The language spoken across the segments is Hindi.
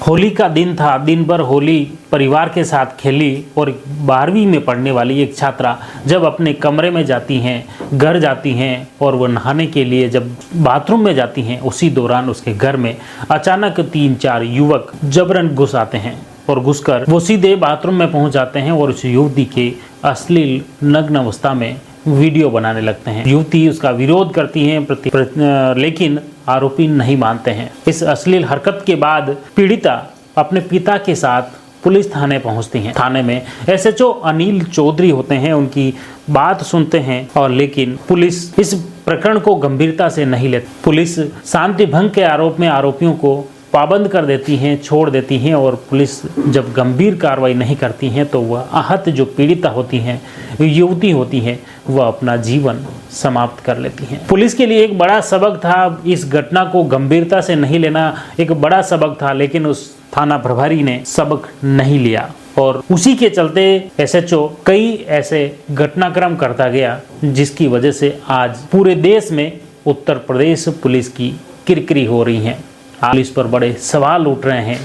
होली का दिन था। दिन भर होली परिवार के साथ खेली और 12वीं में पढ़ने वाली एक छात्रा जब अपने कमरे में जाती हैं, घर जाती हैं और वह नहाने के लिए जब बाथरूम में जाती हैं, उसी दौरान उसके घर में अचानक 3-4 युवक जबरन घुस आते हैं और घुसकर वो सीधे बाथरूम में पहुंच जाते हैं और उस युवती के अश्लील नग्न अवस्था में वीडियो बनाने लगते हैं। युवती उसका विरोध करती है लेकिन आरोपी नहीं मानते हैं। इस अश्लील हरकत के बाद पीड़िता अपने पिता के साथ पुलिस थाने पहुंचती हैं। थाने में एसएचओ अनिल चौधरी होते हैं, उनकी बात सुनते हैं और लेकिन पुलिस इस प्रकरण को गंभीरता से नहीं लेती। पुलिस शांति भंग के आरोप में आरोपियों को पाबंद कर देती हैं, छोड़ देती हैं और पुलिस जब गंभीर कार्रवाई नहीं करती हैं तो वह आहत जो पीड़िता होती हैं, युवती होती हैं, वह अपना जीवन समाप्त कर लेती हैं। पुलिस के लिए एक बड़ा सबक था, इस घटना को गंभीरता से नहीं लेना एक बड़ा सबक था, लेकिन उस थाना प्रभारी ने सबक नहीं लिया और उसी के चलते एसएचओ कई ऐसे घटनाक्रम करता गया जिसकी वजह से आज पूरे देश में उत्तर प्रदेश पुलिस की किरकिरी हो रही है। पुलिस पर बड़े सवाल उठ रहे हैं।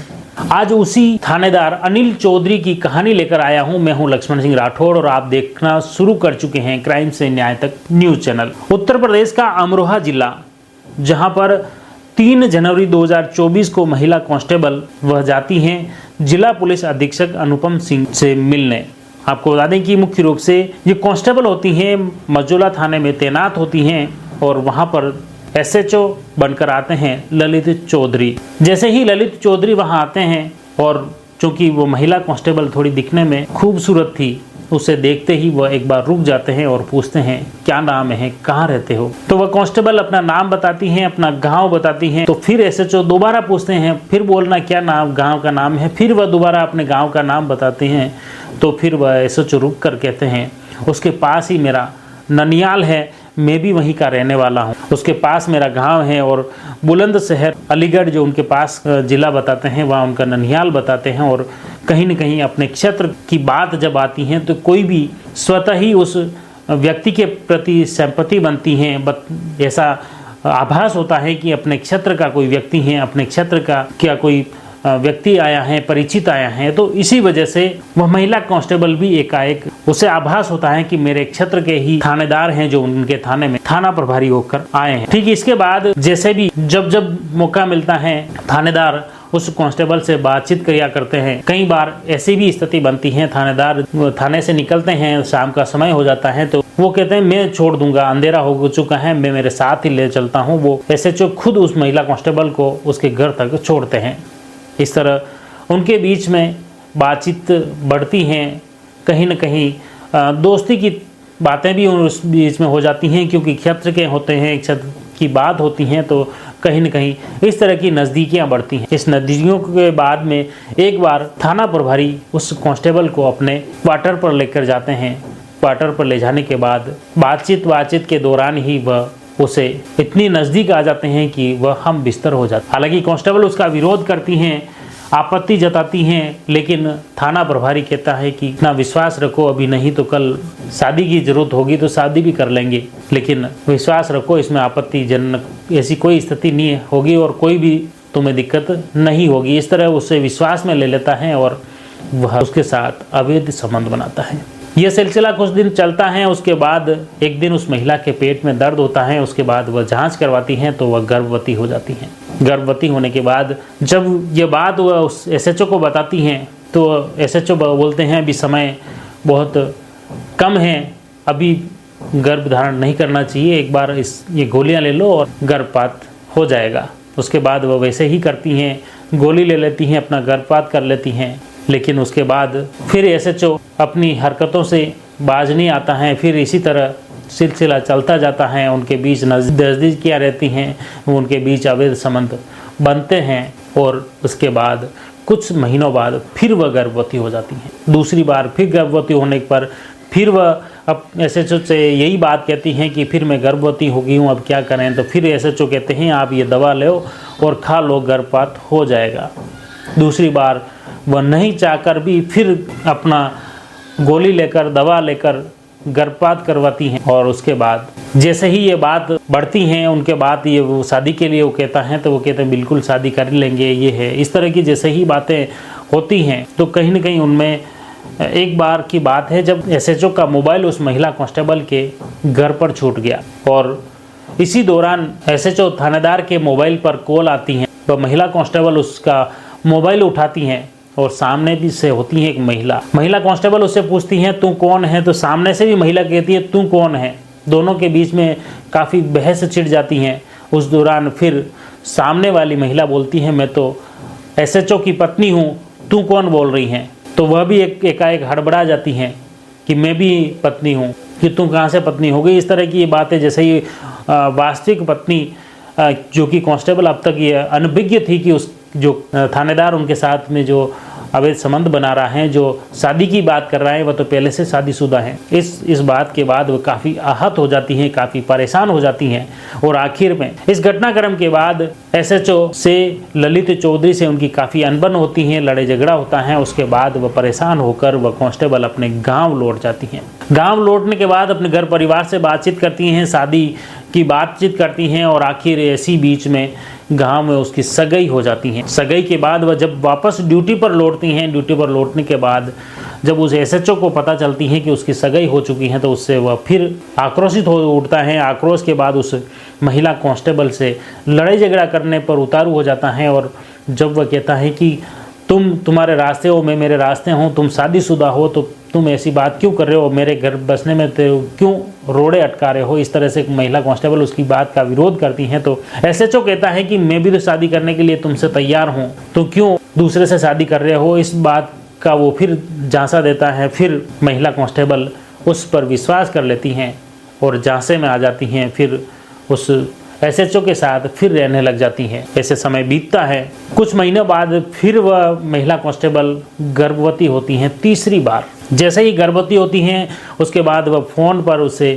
आज उसी थानेदार अनिल चौधरी की कहानी लेकर आया हूं। मैं हूं लक्ष्मण सिंह राठौड़ और आप देखना शुरू कर चुके हैं क्राइम से न्याय तक न्यूज चैनल। उत्तर प्रदेश का अमरोहा जिला, जहां पर 3 जनवरी 2024 को महिला कांस्टेबल वह जाती हैं जिला पुलिस अधीक्षक अनुपम सिंह से मिलने। आपको बता दें कि मुख्य रूप से ये कांस्टेबल होती हैं, मजोला थाने में तैनात होती हैं और वहां पर एसएचओ बनकर आते हैं ललित चौधरी। जैसे ही ललित चौधरी वहां आते हैं और चूंकि वो महिला कांस्टेबल थोड़ी दिखने में खूबसूरत थी, उसे देखते ही वह एक बार रुक जाते हैं और पूछते हैं क्या नाम है, कहाँ रहते हो। तो वह कांस्टेबल अपना नाम बताती हैं, अपना गांव बताती हैं। तो फिर एसएचओ दोबारा पूछते हैं, फिर बोलना क्या नाम, गांव का नाम है। फिर वह दोबारा अपने गांव का नाम बताते हैं। तो फिर वह एसएचओ रुक कर कहते हैं उसके पास ही मेरा ननियाल है, मैं भी वहीं का रहने वाला हूं। उसके पास मेरा गांव है और बुलंदशहर अलीगढ़ जो उनके पास जिला बताते हैं, वहाँ उनका ननियाल बताते हैं। और कहीं न कहीं अपने क्षेत्र की बात जब आती है तो कोई भी स्वतः ही उस व्यक्ति के प्रति सिंपैथी बनती है। ऐसा आभास होता है कि अपने क्षेत्र का कोई व्यक्ति है, अपने क्षेत्र का क्या कोई व्यक्ति आया है, परिचित आया है। तो इसी वजह से वह महिला कांस्टेबल भी एकाएक उसे आभास होता है कि मेरे क्षेत्र के ही थानेदार हैं जो उनके थाने में थाना प्रभारी होकर आए हैं। ठीक इसके बाद जैसे भी जब मौका मिलता है थानेदार उस कांस्टेबल से बातचीत किया करते हैं। कई बार ऐसी भी स्थिति बनती है, थानेदार थाने से निकलते हैं, शाम का समय हो जाता है तो वो कहते हैं मैं छोड़ दूंगा, अंधेरा हो चुका है, मैं मेरे साथ ही ले चलता हूँ। वो एसएचओ खुद उस महिला कांस्टेबल को उसके घर तक छोड़ते हैं। इस तरह उनके बीच में बातचीत बढ़ती हैं, कहीं न कहीं दोस्ती की बातें भी उस बीच में हो जाती हैं, क्योंकि क्षेत्र के होते हैं, क्षेत्र की बात होती हैं, तो कहीं न कहीं इस तरह की नज़दीकियाँ बढ़ती हैं। इस नज़दीकियों के बाद में एक बार थाना प्रभारी उस कांस्टेबल को अपने क्वार्टर पर लेकर जाते हैं। क्वार्टर पर ले जाने के बाद बातचीत के दौरान ही वह उसे इतनी नज़दीक आ जाते हैं कि वह हम बिस्तर हो जाते। हालांकि कांस्टेबल उसका विरोध करती हैं, आपत्ति जताती हैं, लेकिन थाना प्रभारी कहता है कि इतना विश्वास रखो, अभी नहीं तो कल शादी की ज़रूरत होगी तो शादी भी कर लेंगे, लेकिन विश्वास रखो, इसमें आपत्तिजनक ऐसी कोई स्थिति नहीं होगी और कोई भी तुम्हें दिक्कत नहीं होगी। इस तरह उसे विश्वास में ले लेता है और वह उसके साथ अवैध संबंध बनाता है। यह सिलसिला कुछ दिन चलता है। उसके बाद एक दिन उस महिला के पेट में दर्द होता है। उसके बाद वह जांच करवाती हैं तो वह गर्भवती हो जाती हैं। गर्भवती होने के बाद जब ये बात वह उस एसएचओ को बताती हैं तो एसएचओ बोलते हैं अभी समय बहुत कम है, अभी गर्भ धारण नहीं करना चाहिए, एक बार ये गोलियां ले लो और गर्भपात हो जाएगा। उसके बाद वह वैसे ही करती हैं, गोली ले लेती हैं, अपना गर्भपात कर लेती हैं। लेकिन उसके बाद फिर एसएचओ अपनी हरकतों से बाज नहीं आता है। फिर इसी तरह सिलसिला चलता जाता है, उनके बीच नज़दीकियाँ रहती हैं, उनके बीच अवैध संबंध बनते हैं और उसके बाद कुछ महीनों बाद फिर वह गर्भवती हो जाती हैं। दूसरी बार फिर गर्भवती होने पर फिर वह अब एसएचओ से यही बात कहती हैं कि फिर मैं गर्भवती हो गई हूँ, अब क्या करें। तो फिर एसएचओ कहते हैं आप ये दवा लो और खा लो, गर्भपात हो जाएगा। दूसरी बार वह नहीं चाहकर भी फिर अपना गोली लेकर, दवा लेकर गर्भपात करवाती हैं और उसके बाद जैसे ही ये बात बढ़ती हैं उनके बाद ये वो शादी के लिए वो कहता है तो वो कहते हैं बिल्कुल शादी कर लेंगे, ये है। इस तरह की जैसे ही बातें होती हैं तो कहीं ना कहीं उनमें एक बार की बात है जब एसएचओ का मोबाइल उस महिला कांस्टेबल के घर पर छूट गया और इसी दौरान एसएचओ थानेदार के मोबाइल पर कॉल आती हैं तो महिला कांस्टेबल उसका मोबाइल उठाती हैं और सामने भी से होती है एक महिला कांस्टेबल उससे पूछती हैं तू कौन है, तो सामने से भी महिला कहती है तू कौन है। दोनों के बीच में काफ़ी बहस छिड़ जाती हैं। उस दौरान फिर सामने वाली महिला बोलती है मैं तो एसएचओ की पत्नी हूँ, तू कौन बोल रही हैं। तो वह भी एकाएक हड़बड़ा जाती हैं कि मैं भी पत्नी हूँ, कि तू कहाँ से पत्नी हो गई। इस तरह की बातें जैसे ही वास्तविक पत्नी जो कि कांस्टेबल अब तक ये अनभिज्ञ थी कि उस जो थानेदार उनके साथ में जो अवैध संबंध बना रहा है, जो शादी की बात कर रहा है, वह तो पहले से शादीशुदा है। इस बात के बाद वो काफ़ी आहत हो जाती हैं, काफ़ी परेशान हो जाती हैं और आखिर में इस घटनाक्रम के बाद एसएचओ से ललित चौधरी से उनकी काफ़ी अनबन होती है, लड़ाई झगड़ा होता है। उसके बाद वह परेशान होकर वह कांस्टेबल अपने गाँव लौट जाती हैं। गाँव लौटने के बाद अपने घर परिवार से बातचीत करती हैं, शादी की बातचीत करती हैं और आखिर ऐसी बीच में गांव में उसकी सगाई हो जाती है। सगाई के बाद वह जब वापस ड्यूटी पर लौटती हैं, ड्यूटी पर लौटने के बाद जब उस एसएचओ को पता चलती है कि उसकी सगाई हो चुकी है तो उससे वह फिर आक्रोशित हो उठता है। आक्रोश के बाद उस महिला कांस्टेबल से लड़ाई झगड़ा करने पर उतारू हो जाता है और जब वह कहता है कि तुम्हारे रास्ते हो, मैं मेरे रास्ते हूँ, तुम शादीशुदा हो तो तुम ऐसी बात क्यों कर रहे हो, मेरे घर बसने में तो क्यों रोड़े अटका रहे हो। इस तरह से एक महिला कांस्टेबल उसकी बात का विरोध करती हैं तो एसएचओ कहता है कि मैं भी तो शादी करने के लिए तुमसे तैयार हूँ, तो क्यों दूसरे से शादी कर रहे हो। इस बात का वो फिर झांसा देता है। फिर महिला कांस्टेबल उस पर विश्वास कर लेती हैं और झांसे में आ जाती हैं। फिर उस एसएचओ के साथ फिर रहने लग जाती हैं। ऐसे समय बीतता है। कुछ महीनों बाद फिर वह महिला कांस्टेबल गर्भवती होती हैं तीसरी बार। जैसे ही गर्भवती होती हैं उसके बाद वह फ़ोन पर उसे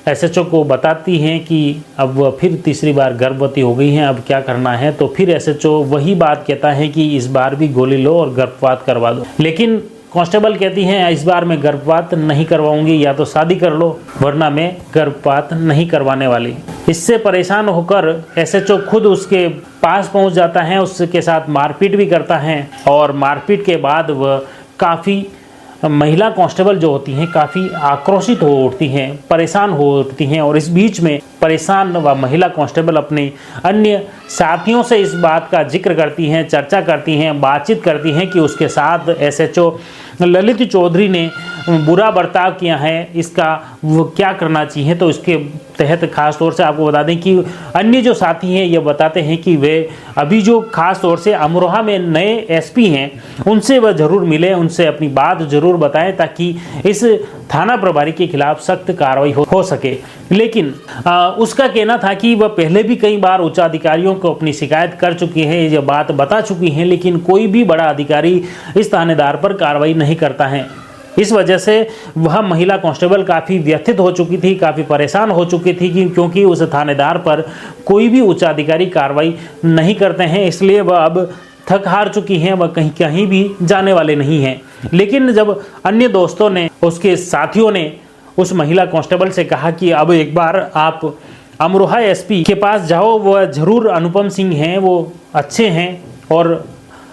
एसएचओ को बताती हैं कि अब वह फिर तीसरी बार गर्भवती हो गई हैं, अब क्या करना है। तो फिर एसएचओ वही बात कहता है कि इस बार भी गोली लो और गर्भपात करवा दो। लेकिन कांस्टेबल कहती हैं इस बार मैं गर्भपात नहीं करवाऊंगी, या तो शादी कर लो वरना मैं गर्भपात नहीं करवाने वाली। इससे परेशान होकर एसएचओ खुद उसके पास पहुंच जाता है, उसके साथ मारपीट भी करता है और मारपीट के बाद वह काफ़ी महिला कांस्टेबल जो होती हैं काफ़ी आक्रोशित हो उठती हैं, परेशान हो उठती हैं। और इस बीच में परेशान व महिला कांस्टेबल अपने अन्य साथियों से इस बात का जिक्र करती हैं, चर्चा करती हैं, बातचीत करती हैं कि उसके साथ एसएचओ ललित चौधरी ने बुरा बर्ताव किया है, इसका वो क्या करना चाहिए। तो इसके तहत खास तौर से आपको बता दें कि अन्य जो साथी हैं ये बताते हैं कि वे अभी जो खास तौर से अमरोहा में नए एसपी हैं उनसे वह ज़रूर मिले, उनसे अपनी बात ज़रूर बताएं ताकि इस थाना प्रभारी के खिलाफ सख्त कार्रवाई हो सके। लेकिन उसका कहना था कि वह पहले भी कई बार उच्च अधिकारियों को अपनी शिकायत कर चुकी हैं, ये बात बता चुकी हैं, लेकिन कोई भी बड़ा अधिकारी इस थानेदार पर कार्रवाई नहीं करता है। इस वजह से वह महिला कांस्टेबल काफ़ी व्यथित हो चुकी थी, काफ़ी परेशान हो चुकी थी क्योंकि उस थानेदार पर कोई भी उच्च अधिकारी कार्रवाई नहीं करते हैं। इसलिए वह अब थक हार चुकी हैं, वह कहीं भी जाने वाले नहीं हैं। लेकिन जब अन्य दोस्तों ने, उसके साथियों ने उस महिला कांस्टेबल से कहा कि अब एक बार आप अमरोहा एसपी के पास जाओ, वह ज़रूर अनुपम सिंह हैं, वो अच्छे हैं और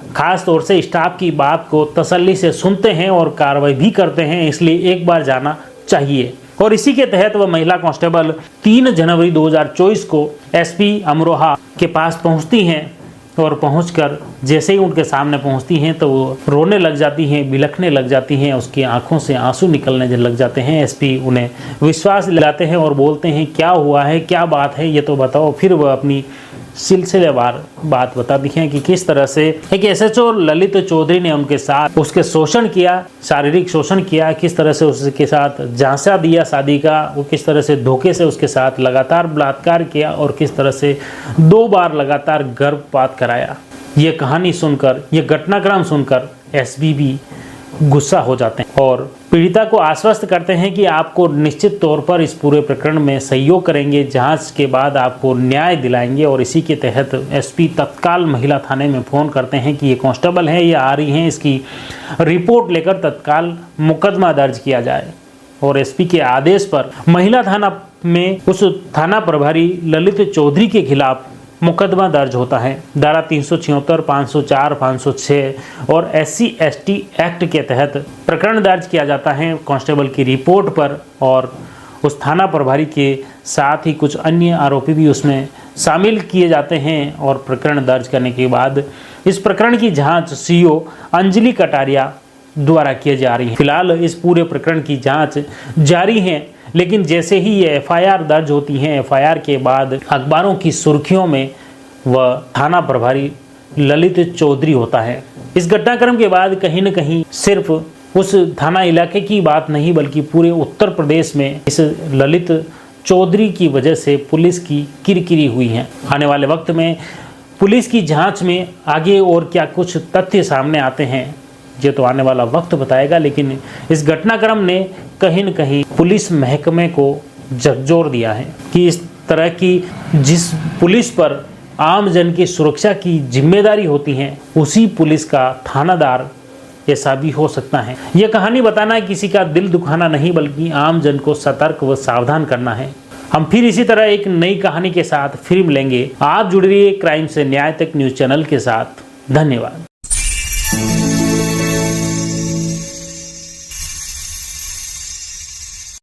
ख़ास तौर से स्टाफ की बात को तसल्ली से सुनते हैं और कार्रवाई भी करते हैं, इसलिए एक बार जाना चाहिए। और इसी के तहत वह महिला कांस्टेबल 3 जनवरी 2024 को एसपी अमरोहा के पास पहुंचती हैं और पहुंचकर जैसे ही उनके सामने पहुंचती हैं तो वो रोने लग जाती हैं, बिलखने लग जाती हैं, उसकी आंखों से आंसू निकलने लग जाते हैं। एसपी उन्हें विश्वास दिलाते हैं और बोलते हैं क्या हुआ है, क्या बात है, ये तो बताओ। फिर वह अपनी सिलसिलेवार बात बताती हैं कि किस तरह से एक एसएचओ ललित चौधरी ने उनके साथ उसके शोषण किया, शारीरिक शोषण किया, किस तरह से उसके साथ झांसा दिया शादी का, वो किस तरह से धोखे से उसके साथ लगातार बलात्कार किया और किस तरह से 2 बार लगातार गर्भपात कराया। ये कहानी सुनकर, ये घटनाक्रम सुनकर एसपी भी गुस्सा हो जाते हैं और पीड़िता को आश्वस्त करते हैं कि आपको निश्चित तौर पर इस पूरे प्रकरण में सहयोग करेंगे, जांच के बाद आपको न्याय दिलाएंगे। और इसी के तहत एसपी तत्काल महिला थाने में फ़ोन करते हैं कि ये कांस्टेबल है, ये आ रही हैं, इसकी रिपोर्ट लेकर तत्काल मुकदमा दर्ज किया जाए। और एसपी के आदेश पर महिला थाना में उस थाना प्रभारी ललित चौधरी के खिलाफ मुकदमा दर्ज होता है। धारा 376, 504, 506 और SC/ST एक्ट के तहत प्रकरण दर्ज किया जाता है कांस्टेबल की रिपोर्ट पर, और उस थाना प्रभारी के साथ ही कुछ अन्य आरोपी भी उसमें शामिल किए जाते हैं। और प्रकरण दर्ज करने के बाद इस प्रकरण की जांच CO अंजलि कटारिया द्वारा की जा रही है। फिलहाल इस पूरे प्रकरण की जांच जारी है, लेकिन जैसे ही ये FIR दर्ज होती है, FIR के बाद अखबारों की सुर्खियों में वह थाना प्रभारी ललित चौधरी होता है। इस घटनाक्रम के बाद कहीं न कहीं सिर्फ उस थाना इलाके की बात नहीं बल्कि पूरे उत्तर प्रदेश में इस ललित चौधरी की वजह से पुलिस की किरकिरी हुई है। आने वाले वक्त में पुलिस की जांच में आगे और क्या कुछ तथ्य सामने आते हैं ये तो आने वाला वक्त बताएगा, लेकिन इस घटनाक्रम ने कहीं न कहीं पुलिस महकमे को झकझोर दिया है कि इस तरह की जिस पुलिस पर आम जन की सुरक्षा की जिम्मेदारी होती है उसी पुलिस का थानादार ऐसा भी हो सकता है। यह कहानी बताना किसी का दिल दुखाना नहीं बल्कि आम जन को सतर्क व सावधान करना है। हम फिर इसी तरह एक नई कहानी के साथ फिर मिलेंगे। आप जुड़ रहिए क्राइम से न्याय तक न्यूज़ चैनल के साथ। धन्यवाद।